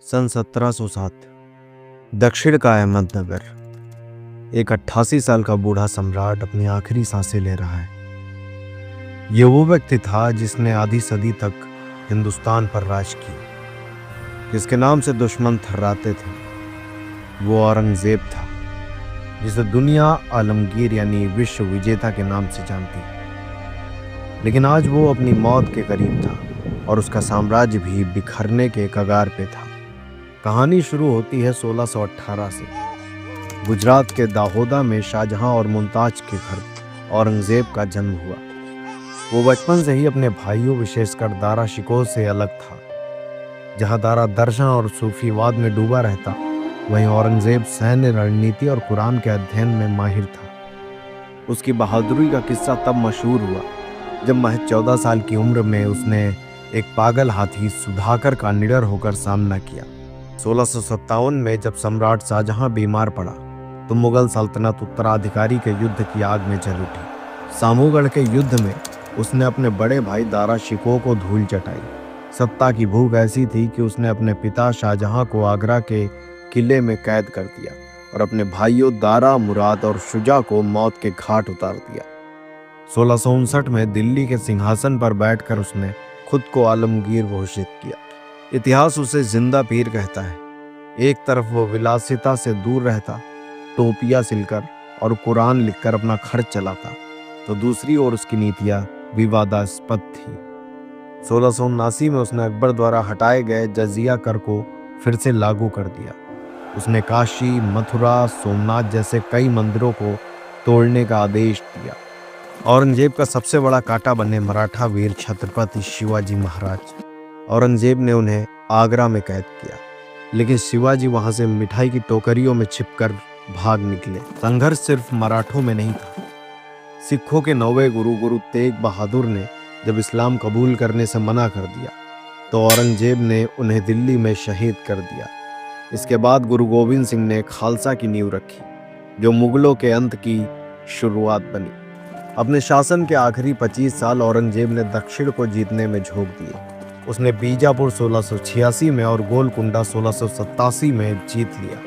सन 1707 दक्षिण का अहमदनगर। एक 88 साल का बूढ़ा सम्राट अपनी आखिरी सांसें ले रहा है। ये वो व्यक्ति था जिसने आधी सदी तक हिंदुस्तान पर राज किया, जिसके नाम से दुश्मन थर्राते थे। वो औरंगजेब था, जिसे दुनिया आलमगीर यानी विश्व विजेता के नाम से जानती है। लेकिन आज वो अपनी मौत के करीब था और उसका साम्राज्य भी बिखरने के कगार पे था। कहानी शुरू होती है 1618 से। गुजरात के दाहोदा में शाहजहां और मुमताज के घर औरंगजेब का जन्म हुआ। वो बचपन से ही अपने भाइयों विशेषकर दारा शिकोह से अलग था। जहां दारा दर्शन और सूफीवाद में डूबा रहता, वहीं औरंगजेब सैन्य रणनीति और कुरान के अध्ययन में माहिर था। उसकी बहादुरी का किस्सा तब मशहूर हुआ जब महज 14 साल की उम्र में उसने एक पागल हाथी सुधाकर का निडर होकर सामना किया। 1657 में जब सम्राट शाहजहां बीमार पड़ा तो मुगल सल्तनत उत्तराधिकारी के युद्ध की आग में जल उठी। सामूगढ़ के युद्ध में उसने अपने बड़े भाई दारा शिकोह को धूल चटाई। सत्ता की भूख ऐसी थी कि उसने अपने पिता शाहजहां को आगरा के किले में कैद कर दिया और अपने भाइयों दारा, मुराद और शुजा को मौत के घाट उतार दिया। 1659 में दिल्ली के सिंहासन पर बैठकर उसने खुद को आलमगीर घोषित किया। इतिहास उसे जिंदा पीर कहता है। एक तरफ वो विलासिता से दूर रहता, टोपियां सिलकर और कुरान लिखकर अपना खर्च चलाता, तो दूसरी ओर उसकी नीतियां विवादास्पद थी। 1679 में उसने अकबर द्वारा हटाए गए जजिया कर को फिर से लागू कर दिया। उसने काशी, मथुरा, सोमनाथ जैसे कई मंदिरों को तोड़ने का आदेश दिया। औरंगजेब का सबसे बड़ा कांटा बने मराठा वीर छत्रपति शिवाजी महाराज। औरंगजेब ने उन्हें आगरा में कैद किया, लेकिन शिवाजी वहां से मिठाई की टोकरियों में छिपकर भाग निकले। संघर्ष सिर्फ मराठों में नहीं था। सिखों के 9वें गुरु तेग बहादुर ने जब इस्लाम कबूल करने से मना कर दिया तो औरंगजेब ने उन्हें दिल्ली में शहीद कर दिया। इसके बाद गुरु गोविंद सिंह ने खालसा की नींव रखी, जो मुगलों के अंत की शुरुआत बनी। अपने शासन के आखिरी 25 साल औरंगजेब ने दक्षिण को जीतने में झोंक दिए। उसने बीजापुर 1686 में और गोलकुंडा 1687 में जीत लिया,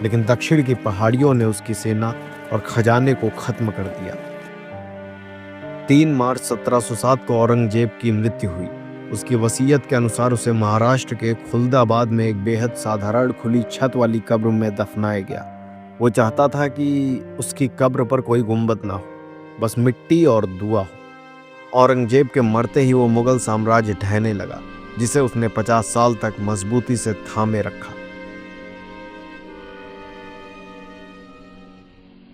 लेकिन दक्षिण की पहाड़ियों ने उसकी सेना और खजाने को खत्म कर दिया। 3 मार्च 1707 को औरंगजेब की मृत्यु हुई। उसकी वसीयत के अनुसार उसे महाराष्ट्र के खुलदाबाद में एक बेहद साधारण खुली छत वाली कब्र में दफनाया गया। वो चाहता था कि उसकी कब्र पर कोई गुंबद ना हो, बस मिट्टी और दुआ हो। औरंगजेब के मरते ही वो मुगल साम्राज्य ढहने लगा, जिसे उसने 50 साल तक मजबूती से थामे रखा।